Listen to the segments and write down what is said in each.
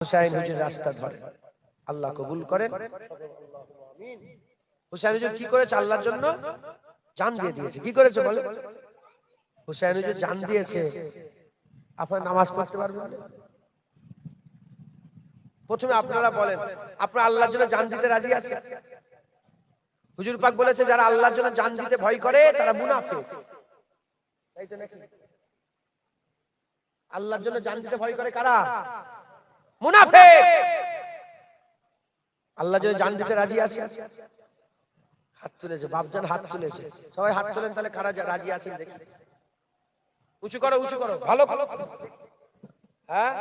হুসাইন হুজুর রাস্তা ধরে, আল্লাহ কবুল করেন। হুসাইন হুজুর কি করেছে? আল্লাহর জন্য জান দিয়ে দিয়েছে। কি করেছে বলে? হুসাইন হুজুর জান দিয়েছে। আপনারা নামাজ পড়তে পারবেন না? প্রথমে আপনারা বলেন, আপনারা আল্লাহর জন্য জান দিতে রাজি আছেন? হুজুর পাক বলেছে যারা আল্লাহর জন্য জান দিতে ভয় করে তারা মুনাফিক, তাই তো নাকি? আল্লাহর জন্য জান দিতে ভয় করে কারা? মুনাফিক। আল্লাহর জন্য জান দিতে রাজি আছে? হাত তুলেছে, বাপজান হাত তুলেছে, সবাই হাত তোলেন। তাহলে কারা রাজি আছেন দেখি? উঁচু করো, উঁচু করো, ভালো ভালো। হ্যাঁ,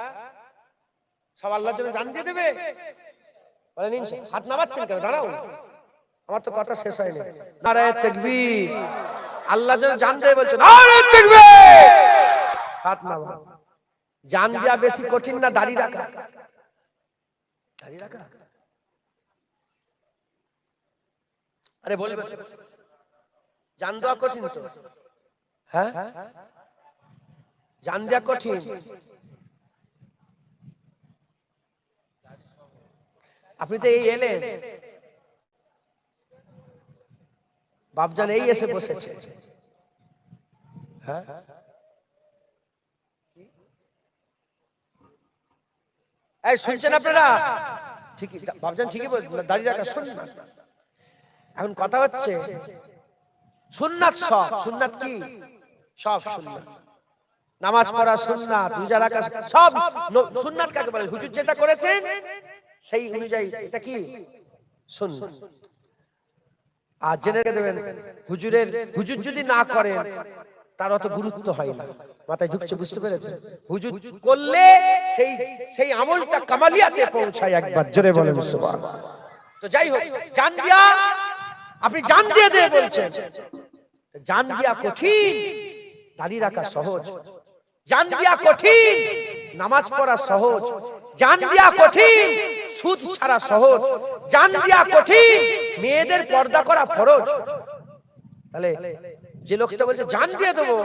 সব আল্লাহর জন্য জান দিয়ে দেবে? বলেন ইনশাআল্লাহ। হাত নামাচ্ছেন কেন? দাঁড়াও, আমার তো কথা শেষ হয়নি। নারায়ে তাকবীর। আল্লাহর জন্য জান দেবে বলছেন, নারায়ে তাকবীর। হাত নামা। জান দেওয়া বেশি কঠিন না দাড়ি রাখা? দাড়ি রাখা? আরে বলবে জান দেওয়া কঠিন তো? হ্যাঁ, জান দেওয়া কঠিন। আপনি তো এই এলেন, বাপজান এই এসে বসেছে। হ্যাঁ, এই শুনছেন আপনারা? ঠিকই বাপজান ঠিকই বলছেন, দাঁড়িয়ে রাখা সুন্নাত। এখন কথা হচ্ছে সুন্নাত সব। সুন্নাত কি? সব সুন্নাত। নামাজ পড়া সুন্নাত, রোজা রাখা সব সুন্নাত। কাকে বলে? হুজুর যেটা করেছেন সেই অনুযায়ী এটা কি সুন্নাত। আর জেনে দেবেন, হুজুর যদি না করেন তার অত গুরুত্ব হয় না। মাথায় ঢুকছে? বুঝতে পেরেছেন? হুজুর করলে সেই সেই আমলটা কামালিয়াতে পৌঁছায়। একবার জোরে বলেন সুবহানাল্লাহ। তো যাই হোক, জান দিয়া, আপনি জান দিয়ে দে বলছেন। জান দিয়া কঠিন, দাড়ি রাখা সহজ। জান দিয়া কঠিন, নামাজ পড়া সহজ। জান দিয়া কঠিন, সুদ ছাড়া সহজ। জান দিয়া কঠিন, মেয়েদের পর্দা করা ফরজ। তাহলে যে লোকটা বলছে জান দিয়ে দেবো,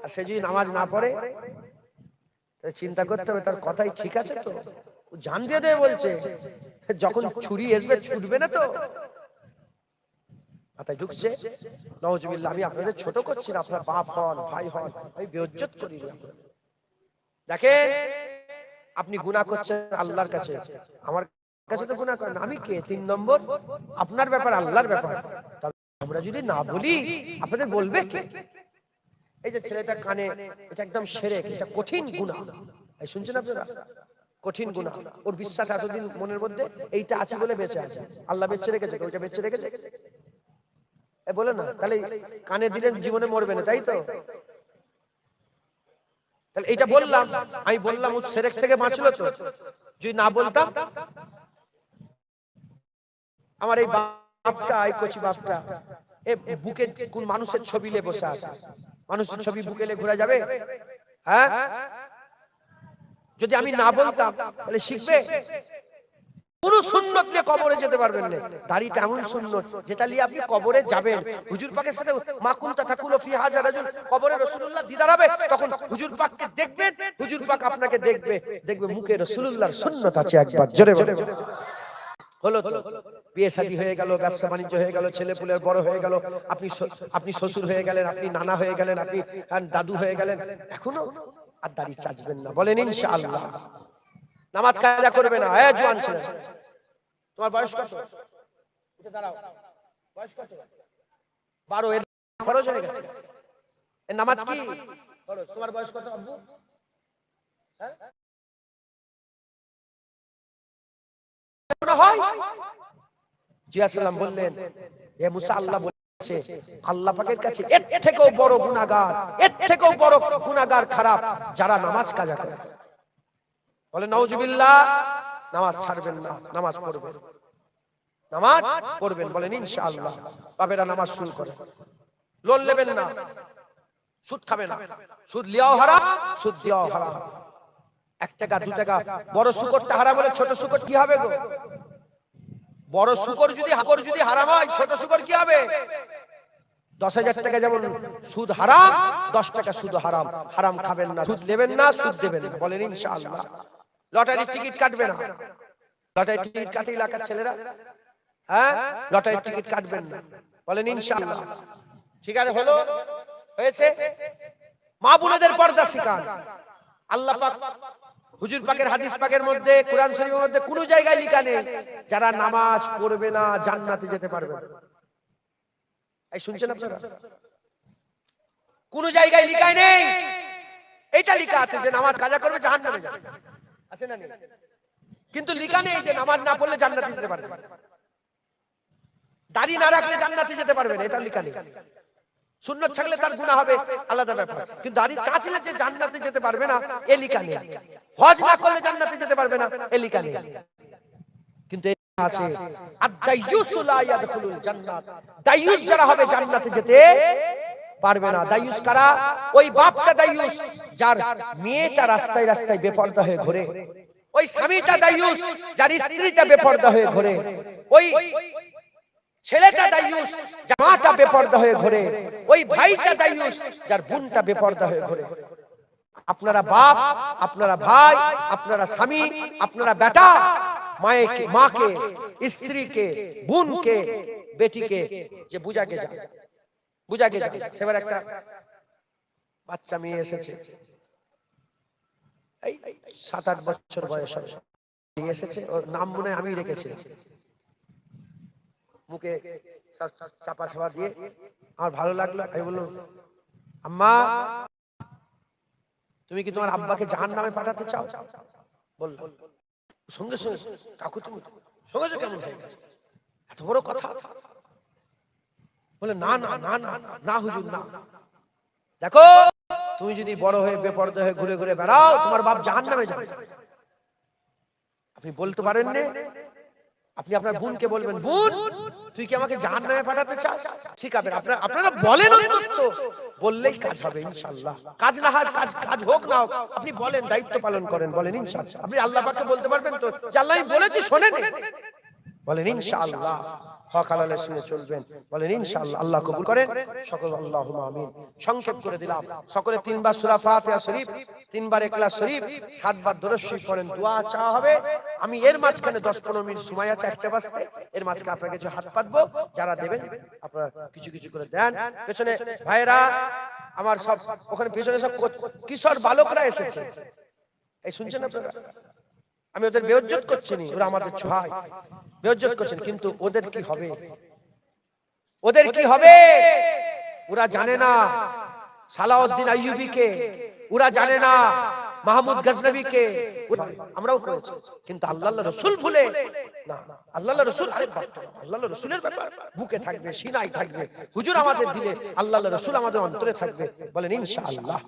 আর সে যদি নামাজ না পড়ে, তাহলে চিন্তা করতে হবে তার কথাই ঠিক আছে তো? জান দিয়ে দেবে বলছে, যখন ছুরি আসবে ছুটবে না তো? মাথায় ঢুকছে? নাউজুবিল্লাহ। আমি আপনাদের ছোট করছি না, আপনার বাপ হন, ভাই হন, আমি বেইজ্জত করি না। দেখেন, আপনি গুনাহ করছেন আল্লাহর কাছে, আমার কাছে তো গুনাহ করেন। আমি কে? 3 নম্বর। আপনার ব্যাপার, আল্লাহর ব্যাপার। আমরা যদি না বলি আপনাদের বলবে কে? এই যে ছেলেটা কানে, এটা একদম শিরক, এটা কঠিন গুনাহ। এই শুনছেন আপনারা? কঠিন গুনাহ। ওর বিশ্বাস এতদিন মনের মধ্যে এইটা আছে বলে বেঁচে আছে। আল্লাহ বেঁচে রেখেছে, ওইটা বেঁচে রেখেছে। এই বলে না, তাহলে কানে দিলেন জীবনে মরবে না, তাই তো? তাহলে এইটা বললাম, আমি বললাম ও শিরক থেকে বাঁচলো তো। যদি না বলতাম, আমার এই বাপটা, এই কচি বাপটা, এ বুকে কোন মানুষের ছবি নিয়ে বসে আছে? মানুষের ছবি বুকে নিয়ে ঘোরা যাবে? হ্যাঁ, যদি আমি না বলতাম তাহলে শিখবে? কোন সুন্নত নিয়ে কবরে যেতে পারবেন না। দাড়িটা এমন সুন্নত যেটা নিয়ে আপনি কবরে যাবেন, হুজুর পাকের সাথে মাকুনতা তাকুলু ফি হাজা রাজুল, কবরে রাসূলুল্লাহ দিদার হবে, তখন হুজুর পাককে দেখবেন, হুজুর পাক আপনাকে দেখবে, দেখবে মুখে রাসূলুল্লাহর সুন্নত আছে। একবার জোরে বলে। হলো তো? বিয়ে শাদী হয়ে গেল, ব্যবসা বাণিজ্য হয়ে গেল, ছেলে পুলের বড় হয়ে গেল, আপনি শ্বশুর হয়ে গেলেন, আপনি নানা হয়ে গেলেন, আপনি দাদু হয়ে গেলেন, এখনো আর দাড়ি চাচবেন না? বলেন ইনশাআল্লাহ। নামাজ কাজা করবে না। এই জওয়ান ছেলে, তোমার বয়স কত? উঠে দাঁড়াও। বয়স কত? 12। এর ফরজ হয়ে গেছে। এর নামাজ কি ফরজ? তোমার বয়স কত আব্বু? হ্যাঁ, হয়। জি আসসালাম বললেন, হে মুসা, আল্লাহ বলেছে আল্লাহ পাকের কাছে এর থেকেও বড় গুনাহগার, এর থেকেও বড় গুনাহগার খারাপ যারা নামাজ কাজা করে। বলে নাউজুবিল্লাহ। নামাজ ছাড়বেন না, নামাজ পড়বেন, নামাজ পড়বেন। বলেন ইনশাআল্লাহ। বাবেরা নামাজ শুরু করে। লোন নেবেন না, সুদ খাবেন না। সুদ লিয়াও হারাম, সুদ দিয়াও হারাম। 1 টাকা 2 টাকা, বড় শুকরটা হারাম হলে ছোট শুকর কি হবে গো? বড় শুকর যদি হারাম হয়, ছোট শুকর কি হবে? 10,000 টাকা যেমন সুদ হারাম, 10 টাকা সুদ হারাম। হারাম খাবেন না, সুদ নেবেন না, সুদ দেবেন না। বলেন ইনশাআল্লাহ। লটারির টিকিট কাটবে না। লটারির টিকিট কাটে এলাকার ছেলেরা, হ্যাঁ লটারির টিকিট কাটবেন না, বলেন ইনশাআল্লাহ। ঠিক আছে, হলো, হয়েছে। মা বোনেদের পর্দা শিখান। আল্লাহ পাক হুজুর পাকের হাদিস পাকের মধ্যে, কোরআন শরীফের মধ্যে কোন জায়গায় লেখা নেই যারা নামাজ পড়বে না জান্নাতে যেতে পারবে না। এই শুনছেন আপনারা? কোন জায়গায় লেখা নেই। এটা লেখা আছে যে নামাজ কাজা করবে জাহান্নামে যাবে, আছে না নেই? কিন্তু লেখা নেই যে নামাজ না পড়লে জান্নাতে যেতে পারবে, দাড়ি না রাখলে জান্নাতে যেতে পারবে না, এটা লেখা নেই। সুন্নাত থাকলে তার গুনাহ হবে, আলাদা ব্যাপার, কিন্তু দাড়ি চাচলে যে জান্নাতে যেতে পারবে না এ লেখা নেই। হজ না করলে জান্নাতে যেতে পারবে না এ লেখা নেই। কিন্তু আছে আদ-দাইয়ুসু লা ইয়াদখুলুল জান্নাত, দাইয়ুস যারা হবে জান্নাতে যেতে পারবে না। দাইয়ুস কারা? ওই বাপটা দাইয়ুস যার মেয়েটা রাস্তায় রাস্তায় বেপরদা হয়ে ঘোরে, ওই স্বামীটা দাইয়ুস যার স্ত্রীটা বেপরদা হয়ে ঘোরে, ওই ছেলেটা দাইয়ুস যার মাটা বেপরদা হয়ে ঘোরে, ওই ভাইটা দাইয়ুস যার বোনটা বেপরদা হয়ে ঘোরে। আপনারা বাপ, আপনারা ভাই, আপনারা স্বামী, আপনারা বেটা, মাকে, মাকে, স্ত্রীকে, বোনকে, বেটিকে যে বুঝাকে যায়, বুঝাকে যায়। সেবার একটা বাচ্চা মেয়ে এসেছে, এই 7-8 বছর বয়স এসেছে, ওর নাম মনে হয় আমি রেখেছি, মুখে চাপা চাপা দিয়ে আমার ভালো লাগলো। আমি বললাম, আম্মা তুমি কি তোমার আব্বাকে জাহান্নামে পাঠাতে চাও? বলল সঙ্গে সঙ্গে, কাকু তুমি সঙ্গে সঙ্গে কেমন হয়ে গেছে, এত বড় কথা? বলে না না না না না হুজুর না, দেখো তুমি যদি বড় হয়ে বেপরদা হয়ে ঘুরে ঘুরে বেড়াও তোমার বাপ জাহান্নামে যাবে। আপনি বলতে পারেন না? আপনি আপনার বোনকে বলবেন, বোন তুই কি আমাকে জাহান্নামে পাঠাতে চাস? শিখাবেন। আপনারা বলেন অন্তত, বললেই কাজ হবে ইনশাআল্লাহ। কাজ না হয় কাজ হোক না হোক আপনি বলেন, দায়িত্ব পালন করেন, বলেন ইনশাআল্লাহ। আপনি আল্লাহ পাককে বলতে পারবেন তো যে আল্লাহ আমি বলেছি শোনেন, বলেন ইনশাআল্লাহ। হক হালালের সঙ্গে চলবেন, বলেন ইনশাআল্লাহ। আল্লাহ কবুল করেন সকল, আল্লাহুম্মা আমিন। সংক্ষেপ করে দিলাম, সকলে 3 বার সূরা ফাতিহা শরীফ, 3 বার ইখলাস শরীফ, 7 বার দরুদ শরীফ পড়েন, দোয়া চাওয়া হবে। আমি এর মাঝখানে 10-15 মিনিট সময় আছে, 1টা বাজতে, এর মাঝখানে আপনারা কিছু হাত পাতবো, যারা দেবেন আপনারা কিছু কিছু করে দেন। পেছনে ভাইরা আমার সব, ওখানে পেছনে সব কিশোর বালকরা এসেছে, এই শুনছেন আপনারা? আমি ওদের বেইজ্জত করছি না, ওরা আমাদের ভাই, বেইজ্জত করছেন, কিন্তু ওদের কি হবে? ওদের কি হবে? ওরা জানে না সালাউদ্দিন আইয়ুবীকে, ওরা জানে না মাহমুদ গজনবীকে। আমরাও করেছি, কিন্তু আল্লাহর রাসূল ভুলে না। আল্লাহর রাসূল, আরে আল্লাহর রাসূলের ব্যাপার বুকে থাকবে, সিনায় থাকবে, হুজুর আমাদের দিলে, আল্লাহর রাসূল আমাদের অন্তরে থাকবে, বলেন ইনশাআল্লাহ।